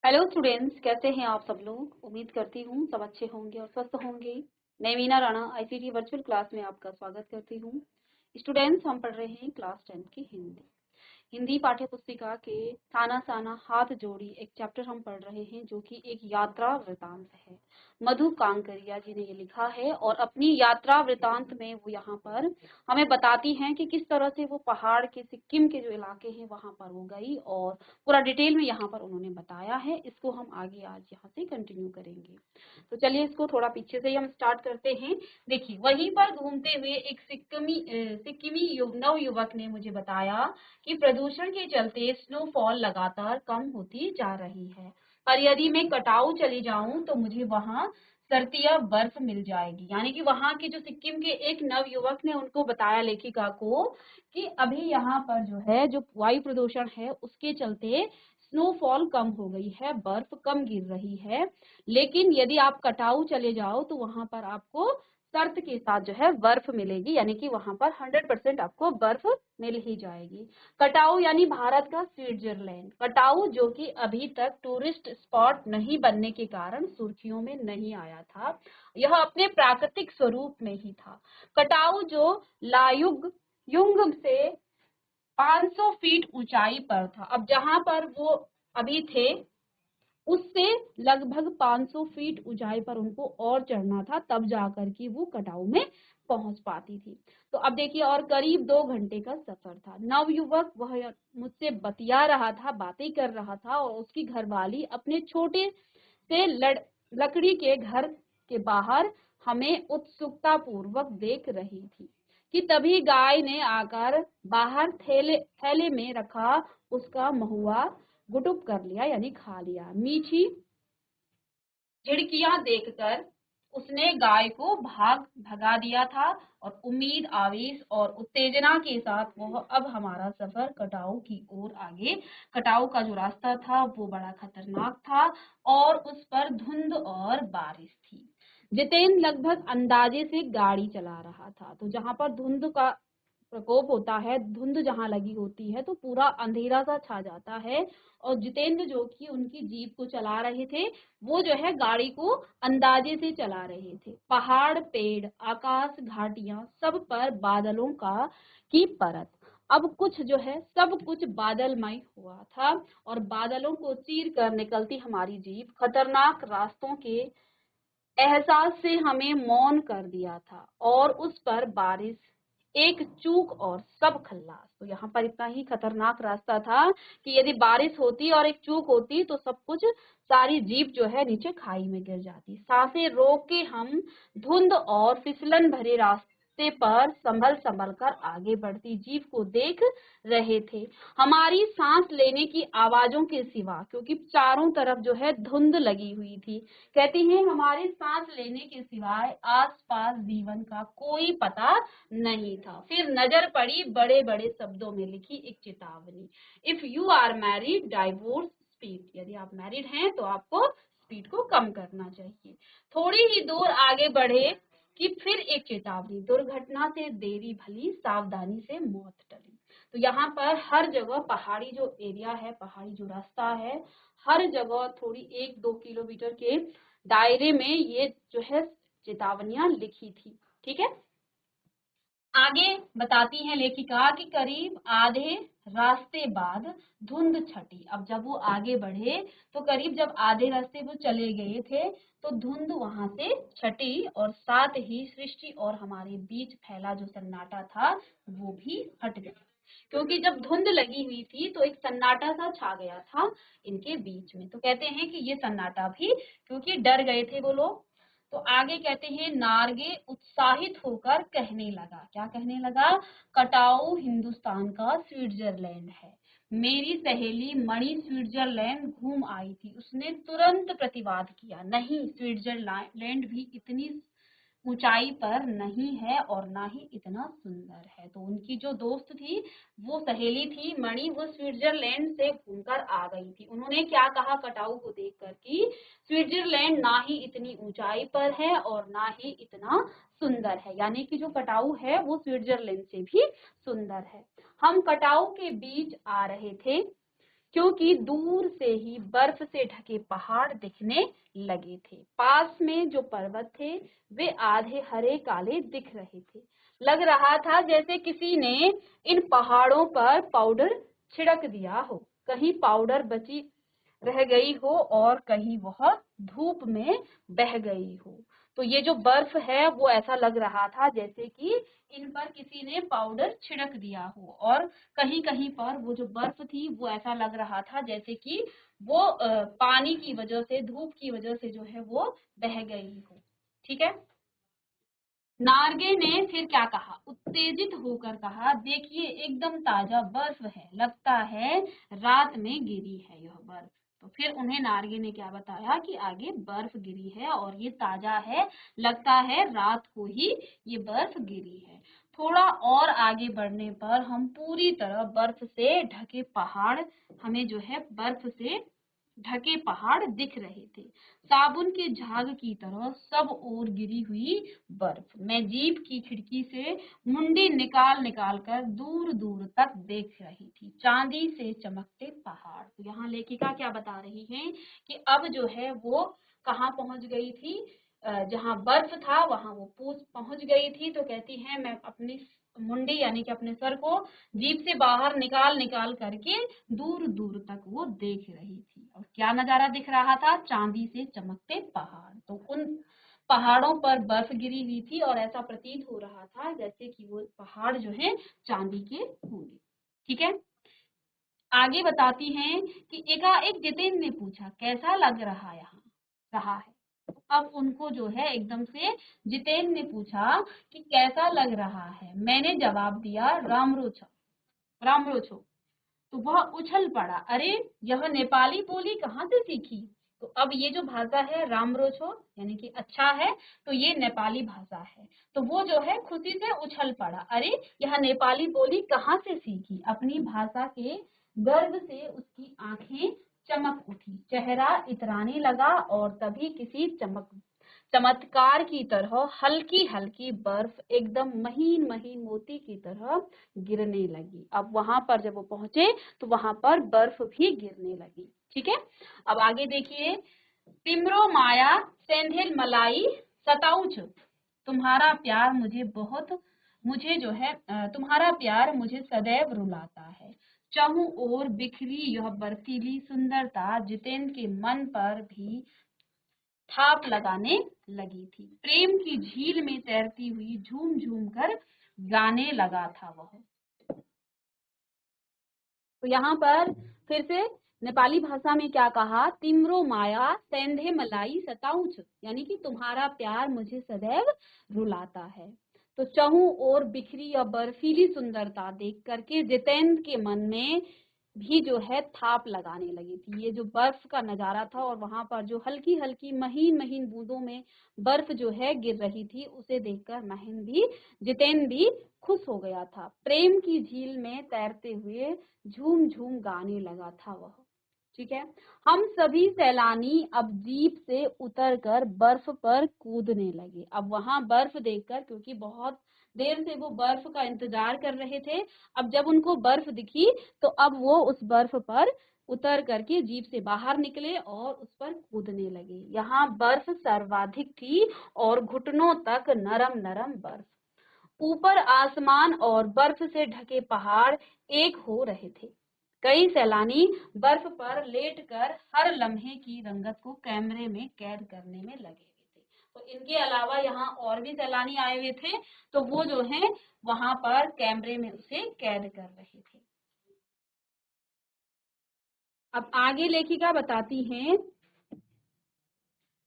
Hello students, कैसे हैं आप सब लोग। उम्मीद करती हूँ सब अच्छे होंगे और स्वस्थ होंगे। मैं Meena Rana ICT virtual class में आपका स्वागत करती हूँ। स्टूडेंट्स, हम पढ़ रहे हैं क्लास 10 की हिंदी हिंदी पाठ्य पुस्तिका के थाना साना हाथ जोड़ी एक चैप्टर हम पढ़ रहे हैं, जो कि एक यात्रा वृतांत है। मधु कांकरिया जी ने ये लिखा है और अपनी यात्रा वृतांत में वो यहाँ पर हमें बताती हैं कि किस तरह से वो पहाड़ के सिक्किम के जो इलाके हैं वहां पर वो गई, और पूरा डिटेल में यहाँ पर उन्होंने बताया है। इसको हम आगे आज यहाँ से कंटिन्यू करेंगे। तो चलिए इसको थोड़ा पीछे से ही हम स्टार्ट करते हैं। देखिए, वहीं पर घूमते हुए एक सिक्किमी नव युवक ने मुझे बताया कि प्रदूषण के चलते स्नोफॉल लगातार कम होती जा रही है, पर यदि मैं कटाऊ चली जाऊं तो मुझे वहां सर्दियां बर्फ मिल जाएगी। यानी कि वहां के जो सिक्किम के एक नव युवक ने उनको बताया, लेखिका को, कि अभी यहाँ पर जो है जो वायु प्रदूषण है उसके चलते स्नोफॉल कम हो गई है, बर्फ कम गिर रही है, लेकिन यदि आप कटाऊ चले जाओ तो वहां पर आपको शर्त के साथ जो है बर्फ मिलेगी। यानी कि वहां पर 100% आपको बर्फ मिल ही जाएगी। कटाऊ यानी भारत का स्विट्जरलैंड। कटाऊ जो कि अभी तक टूरिस्ट स्पॉट नहीं बनने के कारण सुर्खियों में नहीं आया था, यह अपने प्राकृतिक स्वरूप में ही था। कटाऊ जो लायुग युंग से 500 फीट ऊंचाई पर था। अब जहां पर वो अभी थे उससे लगभग 500 फीट ऊंचाई पर उनको और चढ़ना था, तब जाकर कि वो कटाऊ में पहुंच पाती थी। तो अब देखिए, और करीब 2 घंटे का सफर था। नवयुवक वह मुझसे बतिया रहा था, बातें कर रहा था, और उसकी घरवाली अपने छोटे से लकड़ी के घर के बाहर हमें उत्सुकता पूर्वक देख रही थी कि तभी गाय ने आकर बाहर थैले में रखा उसका महुआ गुटुप कर लिया, यानी खा लिया। मीठी झिड़कियां देखकर उसने गाय को भगा दिया था, और उम्मीद, आवेश और उत्तेजना के साथ वह अब हमारा सफर कटाऊ की ओर आगे। कटाऊ का जो रास्ता था वो बड़ा खतरनाक था और उस पर धुंध और बारिश थी। जितेन लगभग अंदाजे से गाड़ी चला रहा था। तो जहां पर धुंध का प्रकोप होता है, धुंध जहां लगी होती है तो पूरा अंधेरा सा छा जाता है, और जितेंद्र जो कि उनकी जीप को चला रहे थे वो जो है गाड़ी को अंदाजे से चला रहे थे। पहाड़, पेड़, आकाश, घाटियां, सब पर बादलों की परत। अब कुछ जो है सब कुछ बादलमय हुआ था, और बादलों को चीर कर निकलती हमारी जीप खतरनाक रास्तों के एहसास से हमें मौन कर दिया था, और उस पर बारिश, एक चूक और सब खल्लास। तो यहाँ पर इतना ही खतरनाक रास्ता था कि यदि बारिश होती और एक चूक होती तो सब कुछ, सारी जीप जो है नीचे खाई में गिर जाती। सांसें रोक के हम धुंध और फिसलन भरे रास्ते पर संभल संभल कर आगे बढ़ती जीप को देख रहे थे। हमारी सांस लेने की आवाजों के सिवा, क्योंकि चारों तरफ जो है धुंध लगी हुई थी, कहती हैं हमारे सांस लेने के सिवाय आसपास जीवन का कोई पता नहीं था। फिर नजर पड़ी बड़े बड़े शब्दों में लिखी एक चेतावनी, if you are married divorce speed. यदि आप मैरिड हैं तो आपको स्पीड को कम करना चाहिए। थोड़ी ही दूर आगे बढ़े कि फिर एक चेतावनी, दुर्घटना से देरी भली, सावधानी से मौत टली। तो यहाँ पर हर जगह पहाड़ी जो एरिया है, पहाड़ी जो रास्ता है, हर जगह थोड़ी 1-2 किलोमीटर के दायरे में ये जो है चेतावनियां लिखी थी। ठीक है, आगे बताती हैं लेखिका कि करीब आधे रास्ते बाद धुंध छटी। अब जब वो आगे बढ़े तो करीब जब आधे रास्ते वो चले गए थे तो धुंध वहां से छटी, और साथ ही सृष्टि और हमारे बीच फैला जो सन्नाटा था वो भी हट गया। क्योंकि जब धुंध लगी हुई थी तो एक सन्नाटा सा छा गया था इनके बीच में। तो कहते हैं कि ये सन्नाटा भी, क्योंकि डर गए थे वो लोग। तो आगे कहते हैं, नार्गे उत्साहित होकर कहने लगा। क्या कहने लगा? कटाऊ हिंदुस्तान का स्विट्जरलैंड है। मेरी सहेली मणि स्विट्जरलैंड घूम आई थी। उसने तुरंत प्रतिवाद किया, नहीं, स्विट्जरलैंड भी इतनी ऊंचाई पर नहीं है और ना ही इतना सुंदर है। तो उनकी जो दोस्त थी, वो सहेली थी मणि, वो स्विट्जरलैंड से घूमकर आ गई थी। उन्होंने क्या कहा कटाऊ को देखकर कि स्विट्जरलैंड ना ही इतनी ऊंचाई पर है और ना ही इतना सुंदर है। यानी कि जो कटाऊ है वो स्विट्जरलैंड से भी सुंदर है। हम कटाऊ के बीच आ रहे थे क्योंकि दूर से ही बर्फ से ढके पहाड़ दिखने लगे थे। पास में जो पर्वत थे वे आधे हरे काले दिख रहे थे। लग रहा था जैसे किसी ने इन पहाड़ों पर पाउडर छिड़क दिया हो। कहीं पाउडर बची रह गई हो और कहीं वह धूप में बह गई हो। तो ये जो बर्फ है वो ऐसा लग रहा था जैसे कि इन पर किसी ने पाउडर छिड़क दिया हो, और कहीं कहीं पर वो जो बर्फ थी वो ऐसा लग रहा था जैसे कि वो पानी की वजह से, धूप की वजह से जो है वो बह गई हो। ठीक है। नार्गे ने फिर क्या कहा, उत्तेजित होकर कहा, देखिए एकदम ताजा बर्फ है, लगता है रात में गिरी है यह बर्फ। तो फिर उन्हें नार्गे ने क्या बताया कि आगे बर्फ गिरी है और ये ताजा है, लगता है रात को ही ये बर्फ गिरी है। थोड़ा और आगे बढ़ने पर हम पूरी तरह बर्फ से ढके पहाड़, हमें जो है बर्फ से ढके पहाड़ दिख रहे थे, साबुन के झाग की तरह सब ओर गिरी हुई बर्फ। मैं जीप की खिड़की से मुंडी निकाल निकाल कर दूर दूर तक देख रही थी, चांदी से चमकते पहाड़। तो यहाँ लेखिका क्या बता रही है कि अब जो है वो कहाँ पहुंच गई थी, जहाँ बर्फ था वहां वो पहुंच गई थी। तो कहती है मैं अपनी मुंडी यानी कि अपने सर को जीप से बाहर निकाल निकाल करके दूर दूर तक वो देख रही थी, और क्या नजारा दिख रहा था, चांदी से चमकते पहाड़। तो उन पहाड़ों पर बर्फ गिरी हुई थी और ऐसा प्रतीत हो रहा था जैसे कि वो पहाड़ जो है चांदी के होंगे। ठीक है। आगे बताती हैं कि एकाएक जितेंद्र ने पूछा, कैसा लग रहा यहाँ रहा है। अब उनको जो है एकदम से जितेंद्र ने पूछा कि कैसा लग रहा है। मैंने जवाब दिया, रामरोछ रामरोछो। तो वह उछल पड़ा, अरे यह नेपाली बोली कहाँ से सीखी। तो अब ये जो भाषा है रामरोछो यानी कि अच्छा है, तो ये नेपाली भाषा है। तो वो जो है खुशी से उछल पड़ा, अरे यह नेपाली बोली कहाँ से सीखी। अपनी भाषा के गर्व से उसकी आंखें चमक उठी, चेहरा इतराने लगा, और तभी किसी चमत्कार की तरह हल्की हल्की बर्फ एकदम महीन महीन मोती की तरह गिरने लगी। अब वहां पर जब वो पहुंचे तो वहां पर बर्फ भी गिरने लगी। ठीक है। अब आगे देखिए, तिम्रो माया सेंधिल मलाई सताउच, तुम्हारा प्यार मुझे जो है तुम्हारा प्यार मुझे सदैव रुलाता है। चाहूं ओर बिखरी यह बर्फीली सुंदरता जितेंद्र के मन पर भी थाप लगाने लगी थी। प्रेम की झील में तैरती हुई झूम झूम कर गाने लगा था वह। तो यहाँ पर फिर से नेपाली भाषा में क्या कहा, तिम्रो माया सेंधे मलाई सताउछ, यानी कि तुम्हारा प्यार मुझे सदैव रुलाता है। तो चहु और बिखरी या बर्फीली सुंदरता देख करके जितेंद्र के मन में भी जो है थाप लगाने लगी थी। ये जो बर्फ का नजारा था और वहां पर जो हल्की हल्की महीन महीन बूंदों में बर्फ जो है गिर रही थी, उसे देखकर जितेंद्र भी खुश हो गया था। प्रेम की झील में तैरते हुए झूम झूम गाने लगा था वह। ठीक है। हम सभी सैलानी अब जीप से उतरकर बर्फ पर कूदने लगे। अब वहां बर्फ देखकर, क्योंकि बहुत देर से वो बर्फ का इंतजार कर रहे थे, अब जब उनको बर्फ दिखी तो अब वो उस बर्फ पर उतर करके जीप से बाहर निकले और उस पर कूदने लगे। यहाँ बर्फ सर्वाधिक थी और घुटनों तक नरम नरम बर्फ। ऊपर आसमान और बर्फ से ढके पहाड़ एक हो रहे थे। कई सैलानी बर्फ पर लेटकर हर लम्हे की रंगत को कैमरे में कैद करने में लगे हुए थे। तो इनके अलावा यहाँ और भी सैलानी आए हुए थे, तो वो जो है वहां पर कैमरे में उसे कैद कर रहे थे। अब आगे लेखिका बताती हैं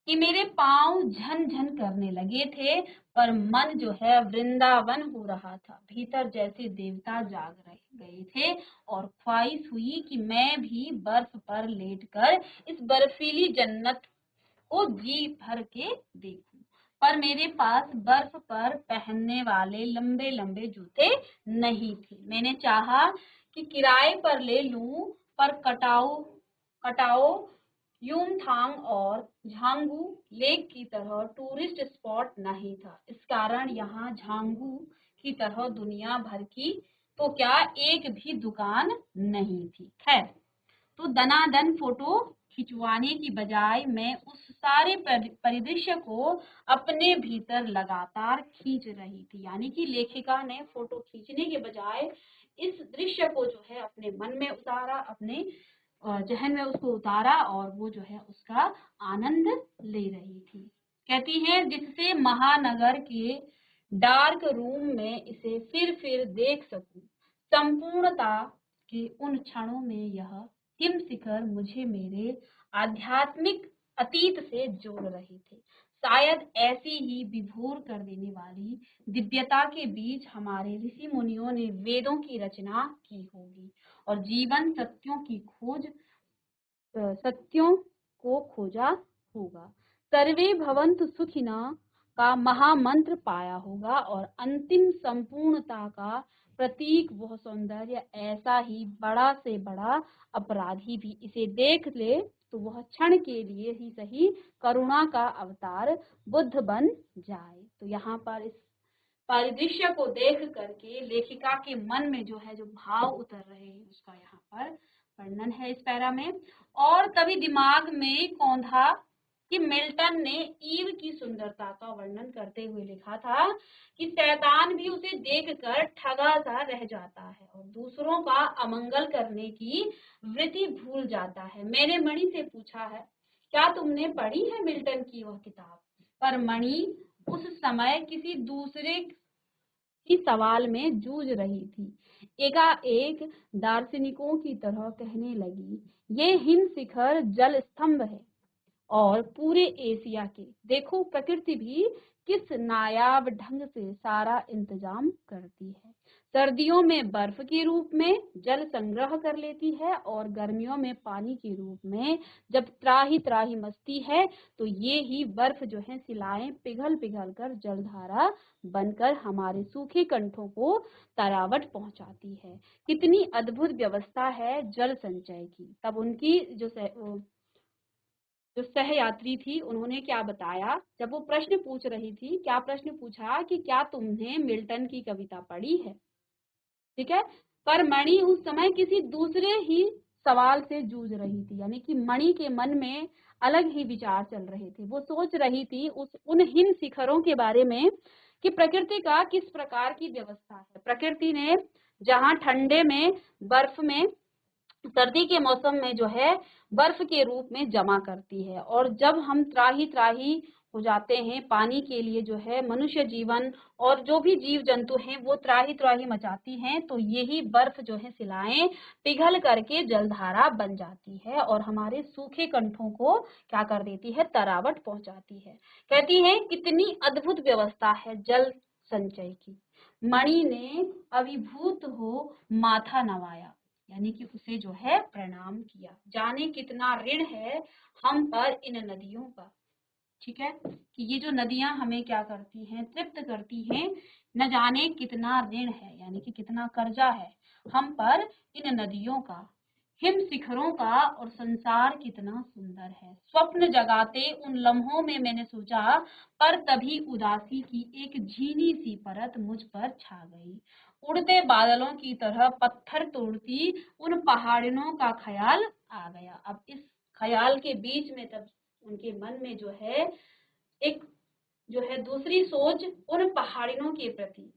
कि मेरे पांव झन झन करने लगे थे, पर मन जो है वृंदावन हो रहा था। भीतर जैसे देवता जाग गए थे और ख्वाहिश हुई कि मैं भी बर्फ पर लेटकर इस बर्फीली जन्नत को जी भर के देखूं। पर मेरे पास बर्फ पर पहनने वाले लंबे लंबे जूते नहीं थे। मैंने चाहा कि किराए पर ले लूं, पर कटाओ यूमथांग और झांगू लेक की तरह टूरिस्ट स्पॉट नहीं था। इस कारण यहाँ झांगू की तरह दुनिया भर की तो क्या एक भी दुकान नहीं थी। खैर, तो दनादन फोटो खिंचवाने की बजाय मैं उस सारे परिदृश्य को अपने भीतर लगातार खींच रही थी। यानी कि लेखिका ने फोटो खींचने के बजाय इस दृश्य को जो है अपने मन में उतारा, अपने जहन में उसको उतारा और वो जो है उसका आनंद ले रही थी। कहती है जिससे महानगर के डार्क रूम में इसे फिर देख सकूं। संपूर्णता के उन क्षणों में यह हिम शिखर मुझे मेरे आध्यात्मिक अतीत से जोड़ रहे थे। शायद ऐसी ही विभोर कर देने वाली दिव्यता के बीच हमारे ऋषि मुनियों ने वेदों की रचना की होगी और जीवन सत्यों को खोजा होगा। सर्वे भवन्तु सुखिनः का महामंत्र पाया होगा और अंतिम संपूर्णता का प्रतीक वह सौंदर्य ऐसा ही बड़ा से बड़ा अपराधी भी इसे देख ले तो वह क्षण के लिए ही सही करुणा का अवतार बुद्ध बन जाए। तो यहाँ पर इस परिदृश्य को देख करके लेखिका के मन में जो है जो भाव उतर रहे हैं उसका यहाँ पर वर्णन है इस पैरा में। और तभी दिमाग में कौंधा कि मिल्टन ने ईव की सुंदरता का वर्णन करते हुए लिखा था कि शैतान भी उसे देखकर ठगा सा रह जाता है और दूसरों का अमंगल करने की वृत्ति भूल जाता है। मैंने मणि से पूछा है क्या तुमने पढ़ी है मिल्टन की वह किताब? पर मणि उस समय किसी दूसरे की सवाल में जूझ रही थी। एकाएक दार्शनिकों की तरह कहने लगी, ये हिम शिखर जल स्तंभ है और पूरे एशिया के देखो प्रकृति भी किस नायाब ढंग से सारा इंतजाम करती है। सर्दियों में बर्फ के रूप में जल संग्रह कर लेती है और गर्मियों में पानी के रूप में जब त्राही त्राही मचती है तो ये ही बर्फ जो है शिलाएं पिघल पिघल कर जलधारा बनकर हमारे सूखे कंठों को तरावट पहुंचाती है। कितनी अद्भुत व्यवस्था है जल संचय की। तब उनकी जो सहयात्री थी उन्होंने क्या बताया जब वो प्रश्न पूछ रही थी, क्या प्रश्न पूछा कि क्या तुमने मिल्टन की कविता पढ़ी है? ठीक है, पर मणि उस समय किसी दूसरे ही सवाल से जूझ रही थी। यानी कि मणि के मन में अलग ही विचार चल रहे थे। वो सोच रही थी उन हिम शिखरों के बारे में कि प्रकृति का किस प्रकार की व्यवस्था है। प्रकृति ने जहाँ ठंडे में बर्फ में सर्दी के मौसम में जो है बर्फ के रूप में जमा करती है और जब हम त्राही त्राही हो जाते हैं पानी के लिए जो है मनुष्य जीवन और जो भी जीव जंतु हैं वो त्राही त्राही मचाती हैं तो यही बर्फ जो है शिलाएं पिघल करके जलधारा बन जाती है और हमारे सूखे कंठों को क्या कर देती है, तरावट पहुंचाती है। कहती है कितनी अद्भुत व्यवस्था है जल संचय की। मणि ने अभिभूत हो माथा नवाया, यानी कि उसे जो है प्रणाम किया। जाने कितना ऋण है हम पर इन नदियों का। ठीक है, कि ये जो नदियां हमें क्या करती हैं, तृप्त करती हैं, न जाने कितना ऋण है, यानी कि कितना कर्जा है हम पर इन नदियों का, हिम शिखरों का और संसार कितना सुंदर है। स्वप्न जगाते उन लम्हों में मैंने सोचा, पर तभी उदासी की एक झीनी सी परत मुझ पर छा गई। उड़ते बादलों की तरह पत्थर तोड़ती उन पहाड़ियों का ख्याल आ गया। अब इस ख्याल के बीच में तब उनके मन में जो है एक जो है दूसरी सोच उन पहाड़ियों के प्रति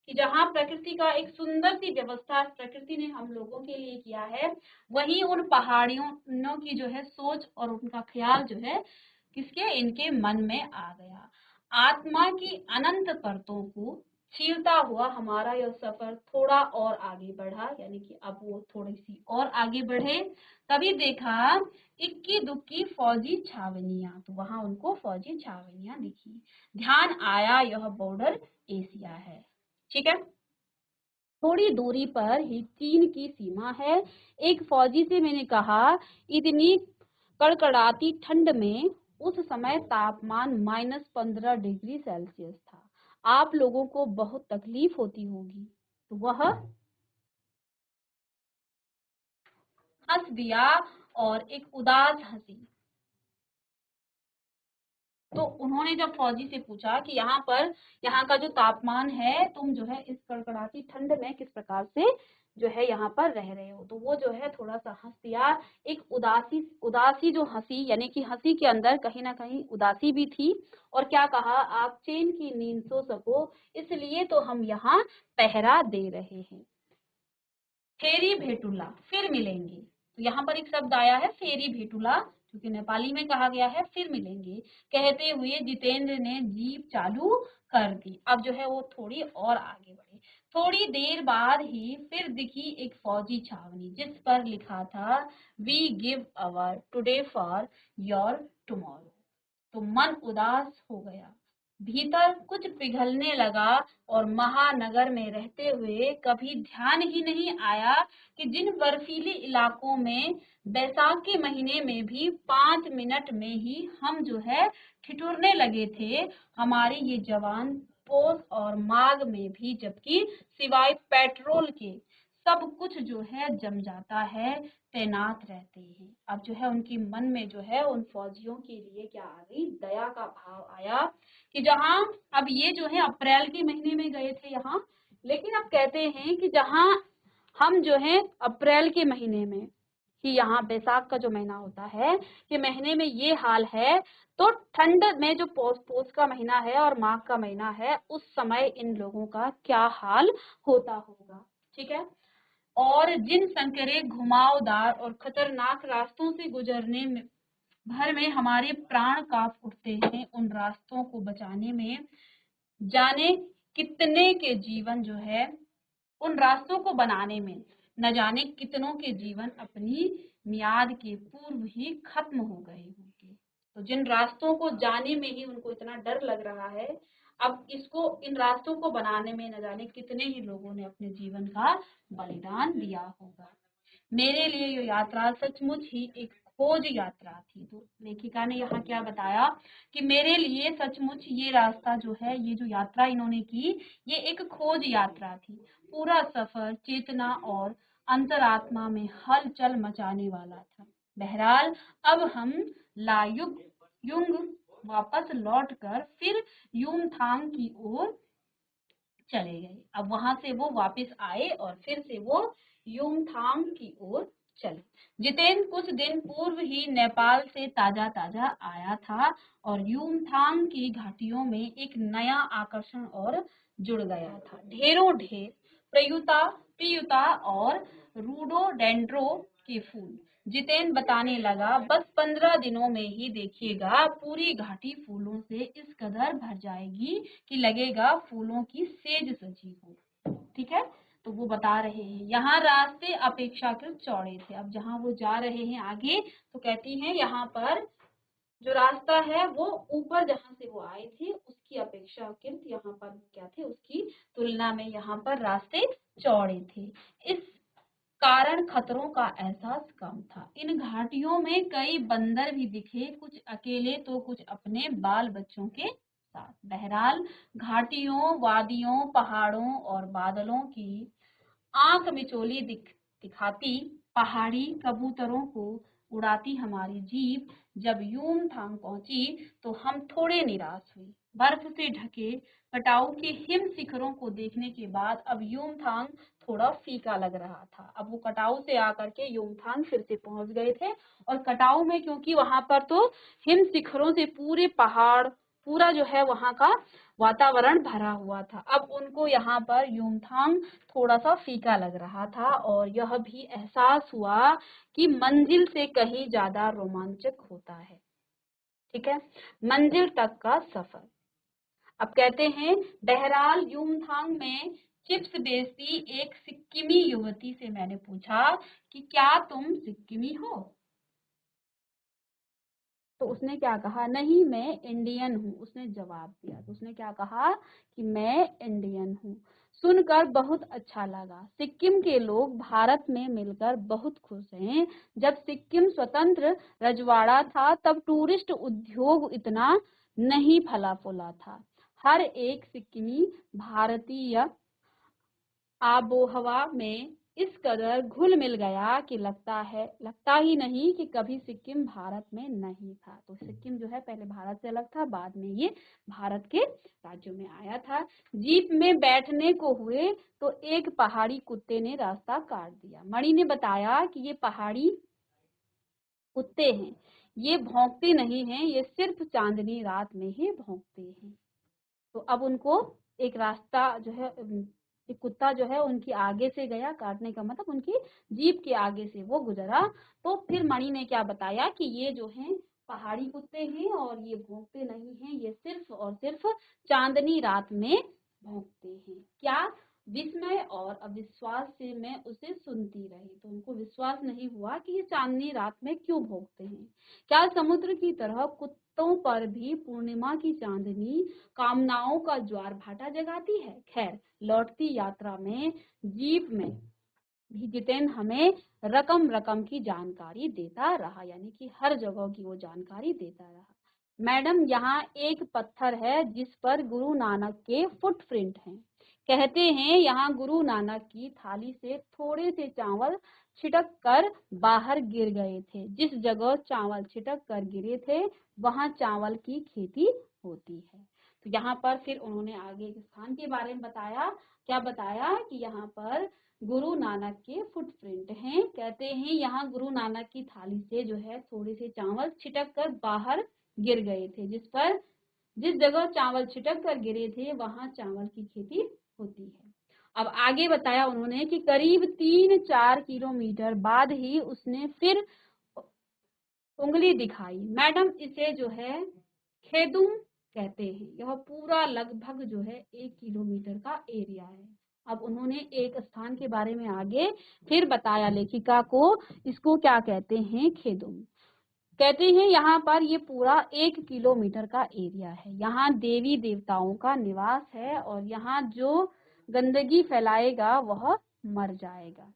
कि जहाँ प्रकृति का एक सुंदर सी व्यवस्था प्रकृति ने हम लोगों के लिए किया है, वहीं उन पहाड़ियों की जो है सोच और उनका ख्याल जो है किसके, इनके मन में आ गया। आत्मा की अनंत परतों को छीलता हुआ हमारा यह सफर थोड़ा और आगे बढ़ा, यानी कि अब वो थोड़ी सी और आगे बढ़े। तभी देखा इक्की दुक्की फौजी छावनियां, तो वहां उनको फौजी छावनियां दिखी। ध्यान आया यह बॉर्डर एशिया है। ठीक है, थोड़ी दूरी पर ही चीन की सीमा है। एक फौजी से मैंने कहा, इतनी कड़कड़ाती ठंड में उस समय तापमान -15 डिग्री सेल्सियस था, आप लोगों को बहुत तकलीफ होती होगी। तो वह हंस दिया और एक उदास हंसी। तो उन्होंने जब फौजी से पूछा कि यहाँ का जो तापमान है तुम जो है इस कड़कड़ाती ठंड में किस प्रकार से जो है यहाँ पर रह रहे हो। तो वो जो है थोड़ा सा हंस दिया, एक उदासी उदासी जो हंसी, यानी कि हंसी के अंदर कहीं ना कहीं उदासी भी थी। और क्या कहा, आप चैन की नींद सो सको इसलिए तो हम यहाँ पहरा दे रहे हैं। फेरी भेटुला, फिर मिलेंगे। तो यहाँ पर एक शब्द आया है फेरी भेटुला, क्योंकि नेपाली में कहा गया है फिर मिलेंगे। कहते हुए जितेंद्र ने जीप चालू कर दी। अब जो है वो थोड़ी और आगे बढ़े। थोड़ी देर बाद ही फिर दिखी एक फौजी छावनी जिस पर लिखा था we give our today for your tomorrow. तो मन उदास हो गया, भीतर कुछ पिघलने लगा और महानगर में रहते हुए कभी ध्यान ही नहीं आया कि जिन बर्फीले इलाकों में बैसाख के महीने में भी 5 मिनट में ही हम जो है ठिठुरने लगे थे, हमारे ये जवान पोष और माघ में भी, जबकि सिवाय पेट्रोल के सब कुछ जो है जम जाता है, तैनात रहते हैं। अब जो है उनकी मन में जो है उन फौजियों के लिए क्या आ गई, दया का भाव आया कि जहां अब ये जो है अप्रैल के महीने में गए थे यहाँ, लेकिन अब कहते हैं कि जहां हम जो है अप्रैल के महीने में कि यहाँ बैसाख का जो महीना होता है कि महीने में ये हाल है, तो ठंड में जो पौष का महीना है और माघ का महीना है उस समय इन लोगों का क्या हाल होता होगा। ठीक है। और जिन संकरे घुमावदार और खतरनाक रास्तों से गुजरने में भर में हमारे प्राण कांप उठते हैं, उन रास्तों को बचाने में जाने कितने के जीवन जो है, उन रास्तों को बनाने में न जाने कितनों के जीवन अपनी मियाद के पूर्व ही खत्म हो गए होंगे। तो जिन रास्तों को जाने में ही उनको इतना डर लग रहा है, अब इसको इन रास्तों को बनाने में न जाने कितने ही लोगों ने अपने जीवन का बलिदान दिया होगा। मेरे लिए ये यात्रा सचमुच ही एक खोज यात्रा थी। तो लेखिका ने यहाँ क्या बताया कि मेरे लिए सचमुच ये रास्ता जो है, ये जो यात्रा इन्होंने की, ये एक खोज यात्रा थी। पूरा सफर चेतना और अंतरात्मा में हलचल मचाने वाला था। बहरहाल अब हम लायुग युंग वापस लौटकर फिर यूमथांग की ओर चले गए। अब वहां से वो वापस आए और फिर से वो यूमथांग की ओर चले। जितेंद्र कुछ दिन पूर्व ही नेपाल से ताजा ताजा आया था और यूमथांग की घाटियों में एक नया आकर्षण और जुड़ गया था। ढेरों ढेर प्रयुता प्रियुता और रूडोडेंड्रो के फूल। जितेंद्र बताने लगा, बस 15 दिनों में ही देखिएगा पूरी घाटी फूलों से इस कदर भर जाएगी कि लगेगा फूलों की सेज सजी हो। ठीक है। तो वो बता रहे हैं यहाँ रास्ते अपेक्षाकृत चौड़े थे। अब जहाँ वो जा रहे हैं आगे, तो कहती हैं यहाँ पर जो रास्ता है वो ऊपर जहाँ से वो आए थे उसकी अपेक्षाकृत यहाँ पर क्या थे, उसकी तुलना में यहाँ पर रास्ते चौड़े थे। इस कारण खतरों का एहसास कम था। इन घाटियों में कई बंदर भी दिखे, कुछ अकेले तो कुछ अपने बाल बच्चों के साथ। बहरहाल घाटियों, वादियों, पहाड़ों और बादलों की आंख मिचोली दिखाती पहाड़ी कबूतरों को उड़ाती हमारी जीप जब यूमथांग पहुंची तो हम थोड़े निराश हुए। बर्फ से ढके कटाऊ के हिम शिखरों को देखने के बाद अब यूमथांग थोड़ा फीका लग रहा था। अब वो कटाऊ से आकर के यूमथांग फिर से पहुंच गए थे और कटाऊ में क्योंकि वहां पर तो हिम शिखरों से पूरे पहाड़, पूरा जो है वहां का वातावरण भरा हुआ था, अब उनको यहाँ पर यूमथांग थोड़ा सा फीका लग रहा था और यह भी एहसास हुआ कि मंजिल से कहीं ज्यादा रोमांचक होता है। ठीक है। मंजिल तक का सफर। अब कहते हैं, बहरहाल यूमथांग में चिप्स बेचती एक सिक्किमी युवती से मैंने पूछा कि क्या तुम सिक्किमी हो? तो उसने क्या कहा, नहीं मैं इंडियन हूँ, उसने जवाब दिया। तो उसने क्या कहा कि मैं इंडियन हूँ। सुनकर बहुत अच्छा लगा। सिक्किम के लोग भारत में मिलकर बहुत खुश हैं। जब सिक्किम स्वतंत्र रजवाड़ा था तब टूरिस्ट उद्योग इतना नहीं फला फूला था। हर एक सिक्किमी भारतीय आबोहवा में इस कदर घुल मिल गया कि लगता ही नहीं कि कभी सिक्किम भारत में नहीं था। तो सिक्किम जो है पहले भारत से अलग था, बाद में ये भारत के राज्यों में आया था। जीप में बैठने को हुए तो एक पहाड़ी कुत्ते ने रास्ता काट दिया। मणि ने बताया कि ये पहाड़ी कुत्ते हैं, ये भौंकते नहीं हैं, ये सिर्फ चांदनी रात में ही भौंकते हैं। तो अब उनको एक रास्ता जो है एक कुत्ता जो है उनकी आगे से गया, काटने का मतलब उनकी जीप के आगे से वो गुजरा। तो फिर मणि ने क्या बताया कि ये जो है पहाड़ी कुत्ते हैं और ये भौंकते नहीं हैं, ये सिर्फ और सिर्फ चांदनी रात में भौंकते हैं। क्या विस्मय और अविश्वास से मैं उसे सुनती रही। तो उनको विश्वास नहीं हुआ कि ये चांदनी रात में क्यों भौंकते हैं। क्या समुद्र की तरह कुत्तों पर भी पूर्णिमा की चांदनी कामनाओं का ज्वार भाटा जगाती है। खैर, लौटती यात्रा में जीप में भी जितेंद्र हमें रकम रकम की जानकारी देता रहा, यानी कि हर जगह की वो जानकारी देता रहा। मैडम, यहाँ एक पत्थर है जिस पर गुरु नानक के फुटप्रिंट हैं। कहते हैं यहाँ गुरु नानक की थाली से थोड़े से चावल छिटक कर बाहर गिर गए थे। जिस जगह चावल छिटक कर गिरे थे वहां चावल की खेती होती है। तो यहाँ पर फिर उन्होंने आगे एक स्थान के बारे में बताया। क्या बताया कि यहाँ पर गुरु नानक के फुटप्रिंट हैं। कहते हैं यहाँ गुरु नानक की थाली से जो है थोड़े से चावल छिटक कर बाहर गिर गए थे। जिस जगह चावल छिटक कर गिरे थे वहां चावल की खेती होती है। अब आगे बताया उन्होंने कि करीब 3-4 किलोमीटर बाद ही उसने फिर उंगली दिखाई। मैडम, इसे जो है खेदुम कहते हैं। यह पूरा लगभग जो है 1 किलोमीटर का एरिया है। अब उन्होंने एक स्थान के बारे में आगे फिर बताया लेखिका को, इसको क्या कहते हैं, खेदुम कहते हैं। यहाँ पर ये पूरा 1 किलोमीटर का एरिया है। यहाँ देवी देवताओं का निवास है और यहाँ जो गंदगी फैलाएगा वह मर जाएगा।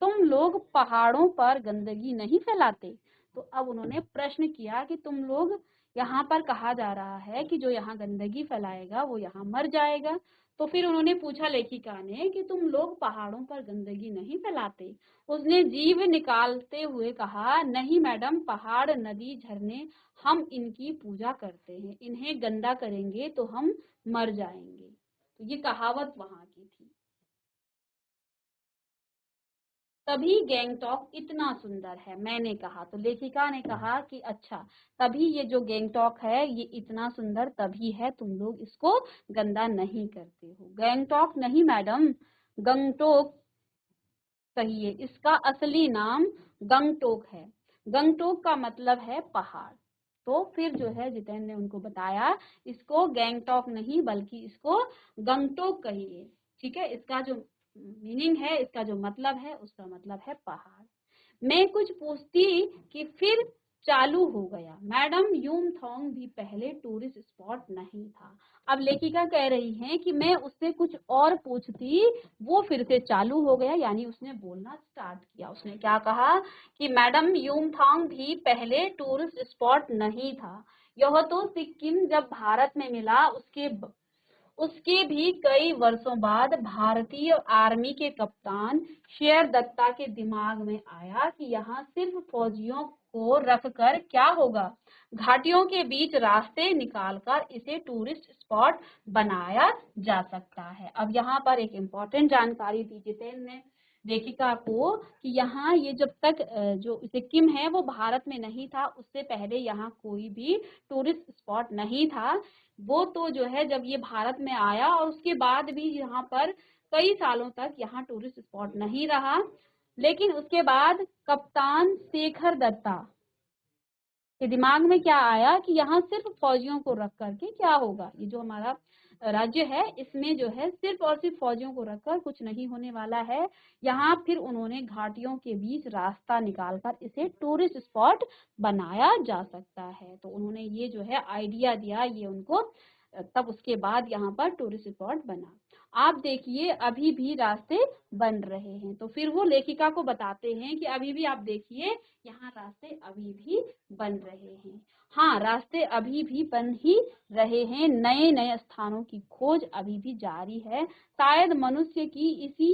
तुम लोग पहाड़ों पर गंदगी नहीं फैलाते। तो अब उन्होंने प्रश्न किया कि तुम लोग, यहाँ पर कहा जा रहा है कि जो यहाँ गंदगी फैलाएगा वो यहाँ मर जाएगा। तो फिर उन्होंने पूछा लेखिका ने कि तुम लोग पहाड़ों पर गंदगी नहीं फैलाते। उसने जीभ निकालते हुए कहा, नहीं मैडम, पहाड़, नदी, झरने, हम इनकी पूजा करते हैं। इन्हें गंदा करेंगे तो हम मर जाएंगे। तो ये कहावत वहां की थी। तभी गैंगटॉक इतना सुंदर है, मैंने कहा। तो लेखिका ने कहा कि अच्छा, तभी ये जो गैंगटॉक है ये इतना सुंदर तभी है, तुम लोग इसको गंदा नहीं करते हो। गैंगटॉक नहीं मैडम, गंगटोक कहिए। इसका असली नाम गंगटोक है। गंगटोक का मतलब है पहाड़। तो फिर जो है जितेंद्र ने उनको बताया, इसको गैंगटॉक नहीं बल्कि इसको गंगटोक कहिए। ठीक है, इसका जो मीनिंग है, इसका जो मतलब है, उसका मतलब है पहाड़। मैं कुछ पूछती कि फिर चालू हो गया। मैडम, यूमथांग भी पहले टूरिस्ट स्पॉट नहीं था। अब लेखिका कह रही हैं कि मैं उससे कुछ और पूछती, वो फिर से चालू हो गया, यानी उसने बोलना स्टार्ट किया। उसने क्या कहा कि मैडम, यूमथांग भी पहले टूरिस्ट स्पॉट नहीं था। यह तो सिक्किम जब भारत में मिला उसके भी कई वर्षों बाद भारतीय आर्मी के कप्तान शेर दत्ता के दिमाग में आया कि यहाँ सिर्फ फौजियों को रखकर क्या होगा, घाटियों के बीच रास्ते निकालकर इसे टूरिस्ट स्पॉट बनाया जा सकता है। अब यहाँ पर एक इम्पोर्टेंट जानकारी दी जितेंद्र ने लेखिका को कि यहाँ ये जब तक जो सिक्किम है वो भारत में नहीं था, उससे पहले यहाँ कोई भी टूरिस्ट स्पॉट नहीं था। वो तो जो है जब ये भारत में आया और उसके बाद भी यहाँ पर कई सालों तक यहाँ टूरिस्ट स्पॉट नहीं रहा। लेकिन उसके बाद कप्तान शेखर दत्ता के दिमाग में क्या आया कि यहाँ सिर्फ फौजियों को रख करके क्या होगा, ये जो हमारा राज्य है इसमें जो है सिर्फ और सिर्फ फौजियों को रखकर कुछ नहीं होने वाला है। यहाँ फिर उन्होंने घाटियों के बीच रास्ता निकालकर इसे टूरिस्ट स्पॉट बनाया जा सकता है। तो उन्होंने ये जो है आइडिया दिया, ये उनको, तब उसके बाद यहाँ पर टूरिस्ट स्पॉट बना। आप देखिए अभी भी रास्ते बन रहे हैं। तो फिर वो लेखिका को बताते हैं कि अभी भी आप देखिए यहाँ रास्ते अभी भी बन रहे हैं। हाँ, रास्ते अभी भी बन ही रहे हैं, नए नए स्थानों की खोज अभी भी जारी है। शायद मनुष्य की इसी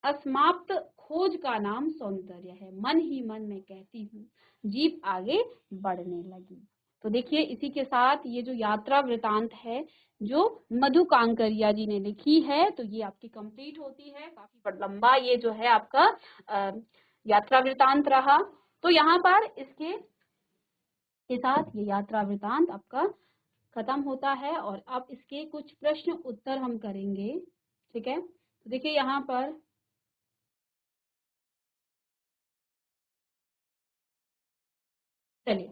असमाप्त खोज का नाम सौंदर्य है, मन ही मन में कहती हूँ, जीभ आगे बढ़ने लगी। तो देखिए इसी के साथ ये जो यात्रा वृतांत है जो मधु कांकरिया जी ने लिखी है, तो ये आपकी कंप्लीट होती है। काफी लंबा ये जो है आपका यात्रा वृतांत रहा। तो यहाँ पर इसके के साथ ये यात्रा वृतांत आपका खत्म होता है और अब इसके कुछ प्रश्न उत्तर हम करेंगे। ठीक है, तो देखिए यहाँ पर चलिए,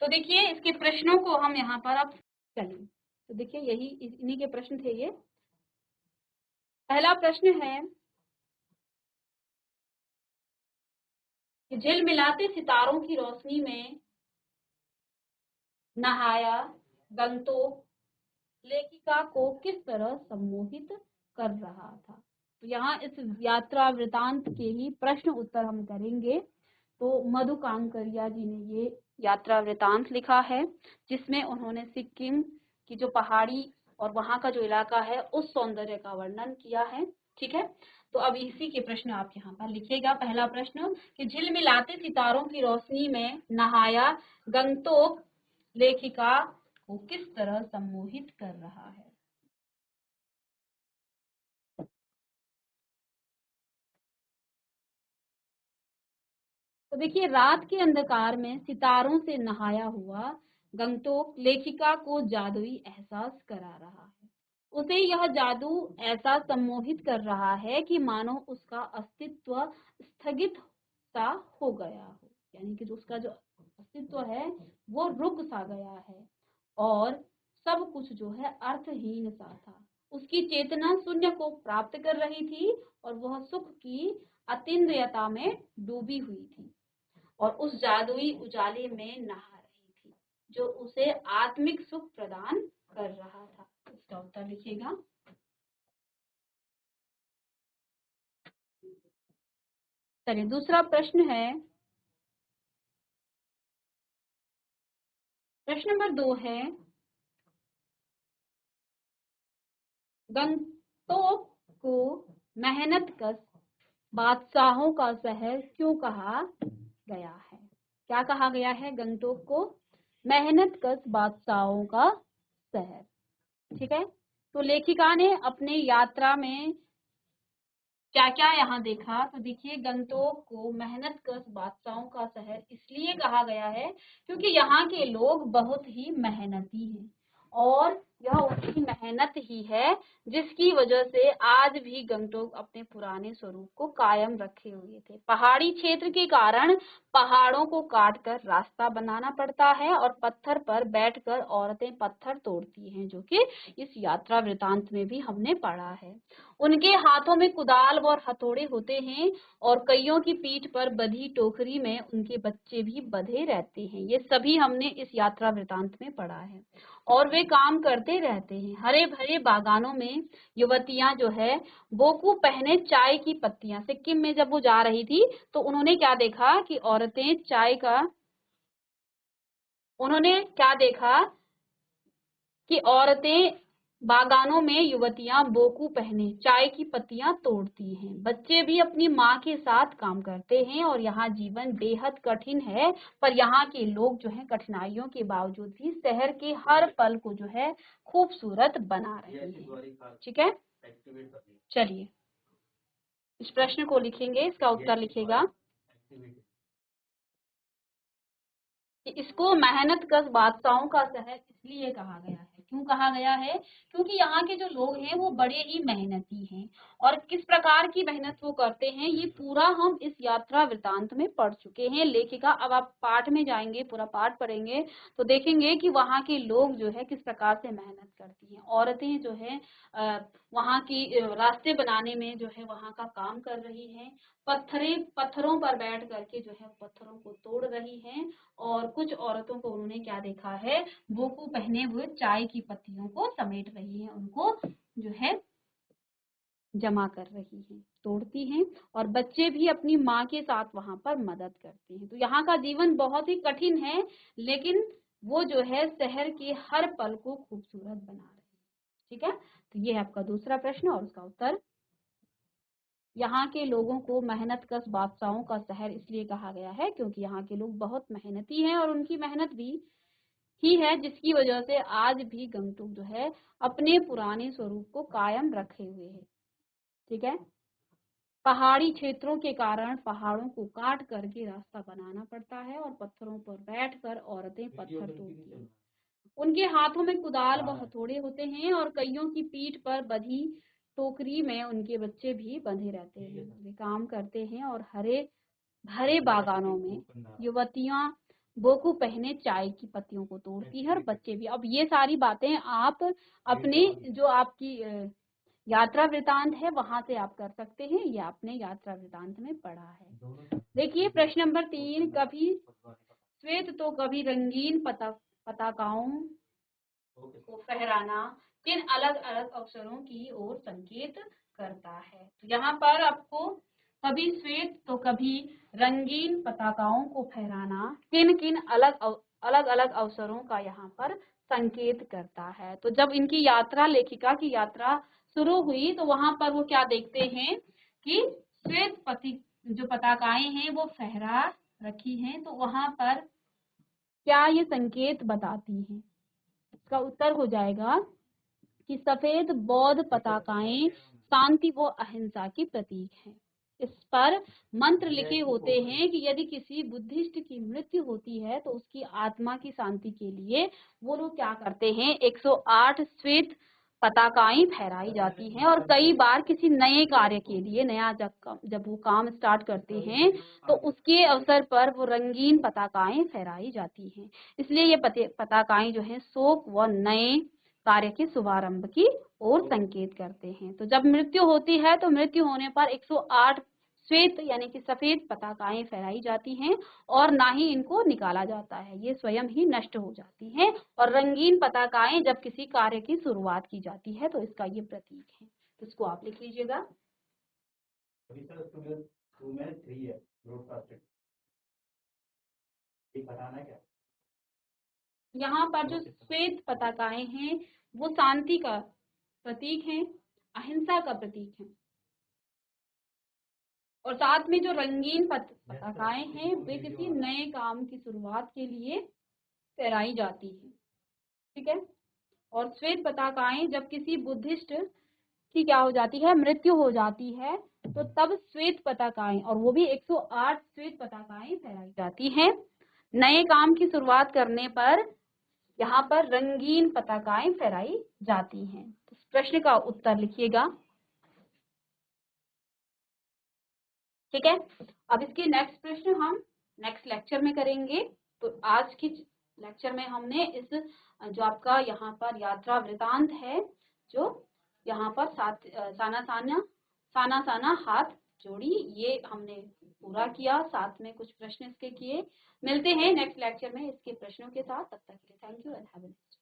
तो देखिए इसके प्रश्नों को हम यहाँ पर अब चलिए, तो देखिए यही इन्हीं के प्रश्न थे ये। पहला प्रश्न है कि झिलमिलाते सितारों की रोशनी में नहाया गंतोक लेखिका को किस तरह सम्मोहित कर रहा था। तो यहाँ इस यात्रा वृतांत के ही प्रश्न उत्तर हम करेंगे। तो मधु कांकरिया जी ने ये यात्रा वृतांत लिखा है जिसमें उन्होंने सिक्किम की जो पहाड़ी और वहां का जो इलाका है उस सौंदर्य का वर्णन किया है। ठीक है, तो अब इसी के प्रश्न आप यहाँ पर लिखिएगा। पहला प्रश्न कि झिलमिलाते सितारों की रोशनी में नहाया गंगटोक लेखिका को किस तरह सम्मोहित कर रहा है। तो देखिए रात के अंधकार में सितारों से नहाया हुआ गंगटोक लेखिका को जादुई एहसास करा रहा है। उसे यह जादू ऐसा सम्मोहित कर रहा है कि मानो उसका अस्तित्व स्थगित सा हो गया हो, यानी कि जो उसका जो अस्तित्व है वो रुक सा गया है और सब कुछ जो है अर्थहीन सा था। उसकी चेतना शून्य को प्राप्त कर रही थी और वह सुख की अतीन्द्रियता में डूबी हुई थी और उस जादुई उजाले में नहा रही थी जो उसे आत्मिक सुख प्रदान कर रहा था। इसका उत्तर लिखिएगा। चलिए दूसरा प्रश्न है, प्रश्न नंबर 2 है गंगटोक को मेहनत कश बादशाहों का शहर क्यों कहा गया है। क्या कहा गया है गंगटोक को? मेहनत कश बादशाहों का शहर। ठीक है, तो लेखिका ने अपने यात्रा में क्या क्या यहाँ देखा। तो देखिए गंगटोक को मेहनत कश बादशाहों का शहर इसलिए कहा गया है क्योंकि यहाँ के लोग बहुत ही मेहनती हैं और यह उनकी मेहनत ही है जिसकी वजह से आज भी गंगटोक अपने पुराने स्वरूप को कायम रखे हुए थे। पहाड़ी क्षेत्र के कारण पहाड़ों को काटकर रास्ता बनाना पड़ता है और पत्थर पर बैठकर औरतें पत्थर तोड़ती हैं, जो कि इस यात्रा वृतांत में भी हमने पढ़ा है। उनके हाथों में कुदाल और हथौड़े होते हैं और कईयों की पीठ पर बंधी टोकरी में उनके बच्चे भी बंधे रहते हैं। ये सभी हमने इस यात्रा वृतांत में पढ़ा है और वे काम करते रहते हैं। हरे भरे बागानों में युवतियां जो है बोकू पहने चाय की पत्तियां, सिक्किम में जब वो जा रही थी तो उन्होंने क्या देखा कि औरतें चाय का, उन्होंने क्या देखा कि औरतें बागानों में युवतियां बोकू पहने चाय की पत्तियां तोड़ती हैं। बच्चे भी अपनी माँ के साथ काम करते हैं और यहाँ जीवन बेहद कठिन है, पर यहाँ के लोग जो है कठिनाइयों के बावजूद भी शहर के हर पल को जो है खूबसूरत बना रहे हैं। ठीक है, चलिए इस प्रश्न को लिखेंगे, इसका उत्तर लिखेगा कि इसको मेहनत कश बादशाहों का शहर इसलिए कहा गया है। क्यों कहा गया है? क्योंकि यहाँ के जो लोग हैं वो बड़े ही मेहनती हैं और किस प्रकार की मेहनत वो करते हैं ये पूरा हम इस यात्रा वृतांत में पढ़ चुके हैं। लेखिका, अब आप पाठ में जाएंगे, पूरा पाठ पढ़ेंगे तो देखेंगे कि वहाँ के लोग जो है किस प्रकार से मेहनत करती हैं। औरतें जो है वहाँ की रास्ते बनाने में जो है वहाँ का काम कर रही हैं। पत्थरों पर बैठ करके जो है पत्थरों को तोड़ रही हैं और कुछ औरतों को उन्होंने क्या देखा है, बोकू पहने हुए चाय की पत्तियों को समेट रही हैं, उनको जो है जमा कर रही हैं, तोड़ती हैं और बच्चे भी अपनी माँ के साथ वहां पर मदद करते हैं। तो यहाँ का जीवन बहुत ही कठिन है लेकिन वो जो है शहर के हर पल को खूबसूरत बना रहे हैं। ठीक है, तो ये है आपका दूसरा प्रश्न और उसका उत्तर यहाँ के लोगों को मेहनतकश बादशाहों का शहर इसलिए कहा गया है क्योंकि यहाँ के लोग बहुत मेहनती हैं और उनकी मेहनत भी ही है जिसकी वजह से आज भी गंगटोक जो है अपने पुराने स्वरूप को कायम रखे हुए है। ठीक है। पहाड़ी क्षेत्रों के कारण पहाड़ों को काट करके रास्ता बनाना पड़ता है और पत्थरों पर बैठकर औरतें पत्थर तोड़ती हैं। उनके हाथों में कुदाल व हथौड़े होते हैं और कईयों की पीठ पर बंधी टोकरी में उनके बच्चे भी बंधे रहते हैं। वे काम करते हैं और हरे भरे बागानों में युवतियां बोकू पहने चाय की पत्तियों को तोड़ती है और बच्चे भी। अब ये सारी बातें आप अपनी जो आपकी यात्रा वृतांत है वहां से आप कर सकते हैं। ये आपने यात्रा वृतांत में पढ़ा है। देखिए प्रश्न नंबर 3, कभी श्वेत तो कभी रंगीन पताकाओं को फहराना किन अलग अलग अवसरों की ओर संकेत करता है। तो यहाँ पर आपको कभी श्वेत तो कभी रंगीन पताकाओं को फहराना किन किन अलग अलग अवसरों का यहाँ पर संकेत करता है। तो जब इनकी यात्रा, लेखिका की यात्रा शुरू हुई तो वहां पर वो क्या देखते हैं कि श्वेत जो पताकाएं हैं वो फहरा रखी हैं। तो वहां पर क्या ये संकेत बताती हैं? इसका उत्तर हो जाएगा कि सफेद बौद्ध पताकाएं शांति व अहिंसा की प्रतीक हैं। इस पर मंत्र लिखे होते हैं कि यदि किसी बुद्धिस्ट की मृत्यु होती है तो उसकी आत्मा की शांति के लिए वो लोग क्या करते हैं, 108 श्वेत पताकाएं फहराई जाती हैं। और कई बार किसी नए कार्य के लिए नया जब वो काम स्टार्ट करते हैं तो उसके अवसर पर वो रंगीन पताकाएं फहराई जाती हैं। इसलिए ये पताकाएं जो है शोक व नए कार्य के शुभारंभ की ओर संकेत करते हैं। तो जब मृत्यु होती है तो मृत्यु होने पर 108 श्वेत यानी कि सफेद पताकाएं फहराई जाती हैं और ना ही इनको निकाला जाता है, ये स्वयं ही नष्ट हो जाती हैं। और रंगीन पताकाएं जब किसी कार्य की शुरुआत की जाती है तो इसका ये प्रतीक है। तो इसको आप लिख लीजिएगा। यहाँ पर जो श्वेत पताकाएं हैं वो शांति का प्रतीक हैं, अहिंसा का प्रतीक है। और साथ में जो रंगीन पताकाएं हैं वे किसी नए काम की शुरुआत के लिए फहराई जाती है। ठीक है। और श्वेत पताकाएं जब किसी बुद्धिस्ट की क्या हो जाती है, मृत्यु हो जाती है, तो तब श्वेत पताकाएं, और वो भी 108 श्वेत पताकाएं फहराई जाती हैं। नए काम की शुरुआत करने पर यहाँ पर रंगीन पताकाएं फहराई जाती हैं। तो इस प्रश्न का उत्तर लिखिएगा। ठीक है। अब इसके नेक्स्ट प्रश्न हम नेक्स्ट लेक्चर में करेंगे। तो आज की लेक्चर में हमने इस जो आपका यहाँ पर यात्रा वृतांत है, जो यहाँ पर साना साना हाथ जोड़ी, ये हमने पूरा किया, साथ में कुछ प्रश्न इसके किए। मिलते हैं नेक्स्ट लेक्चर में इसके प्रश्नों के साथ। तब तक के लिए thank you and have a nice day.